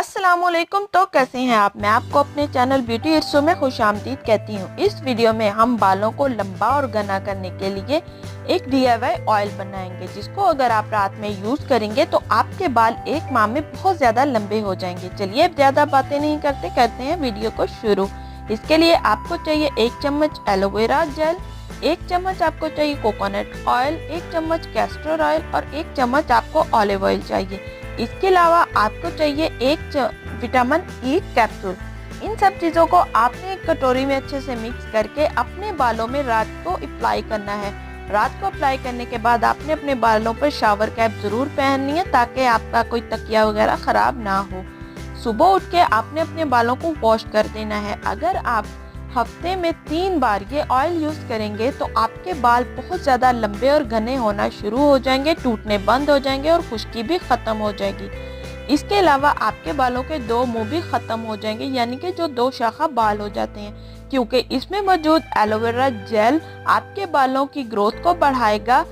अस्सलामुअलैकुम। तो कैसे हैं आप? मैं आपको अपने चैनल ब्यूटी इट्सो में खुशामदीद कहती हूँ। इस वीडियो में हम बालों को लंबा और घना करने के लिए एक DIY ऑयल बनाएंगे, जिसको अगर आप रात में यूज करेंगे तो आपके बाल एक माह में बहुत ज्यादा लंबे हो जाएंगे। चलिए अब ज्यादा बातें नहीं करते हैं वीडियो को शुरू। इसके लिए आपको चाहिए 1 चम्मच एलोवेरा जेल, 1 चम्मच आपको चाहिए कोकोनट ऑयल, 1 चम्मच कैस्टर ऑयल और 1 चम्मच आपको ऑलिव ऑयल चाहिए। इसके अलावा आपको चाहिए 1 विटामिन ई कैप्सूल। इन सब चीज़ों को आपने एक कटोरी में अच्छे से मिक्स करके अपने बालों में रात को अप्लाई करना है। रात को अप्लाई करने के बाद आपने अपने बालों पर शावर कैप जरूर पहननी है, ताकि आपका कोई तकिया वगैरह खराब ना हो। सुबह उठ के आपने अपने बालों को वॉश कर देना है। अगर आप हफ्ते में 3 बार ये ऑयल यूज करेंगे तो आपके बाल बहुत ज़्यादा लंबे और घने होना शुरू हो जाएंगे, टूटने बंद हो जाएंगे और खुश्की भी ख़त्म हो जाएगी। इसके अलावा आपके बालों के 2 मुंह भी ख़त्म हो जाएंगे, यानी कि जो 2 शाखा बाल हो जाते हैं, क्योंकि इसमें मौजूद एलोवेरा जेल आपके बालों की ग्रोथ को बढ़ाएगा।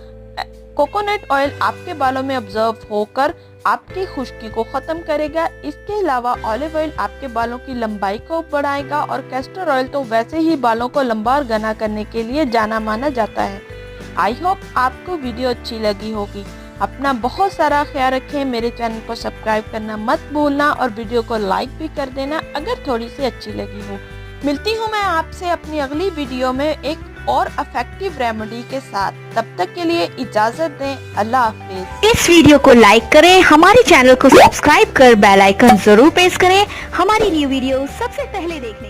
कोकोनट ऑयल आपके बालों में ऑब्जर्व होकर आपकी खुश्की को ख़त्म करेगा। इसके अलावा ऑलिव ऑयल आपके बालों की लंबाई को बढ़ाएगा और कैस्टर ऑयल तो वैसे ही बालों को लंबा और घना करने के लिए जाना माना जाता है। आई होप आपको वीडियो अच्छी लगी होगी। अपना बहुत सारा ख्याल रखें। मेरे चैनल को सब्सक्राइब करना मत भूलना और वीडियो को लाइक भी कर देना अगर थोड़ी सी अच्छी लगी हो। मिलती हूँ मैं आपसे अपनी अगली वीडियो में एक और इफेक्टिव रेमेडी के साथ। तब तक के लिए इजाजत दें। अल्लाह हाफिज। इस वीडियो को लाइक करें, हमारे चैनल को सब्सक्राइब कर बेल आइकन जरूर प्रेस करें हमारी न्यू वीडियो सबसे पहले देखने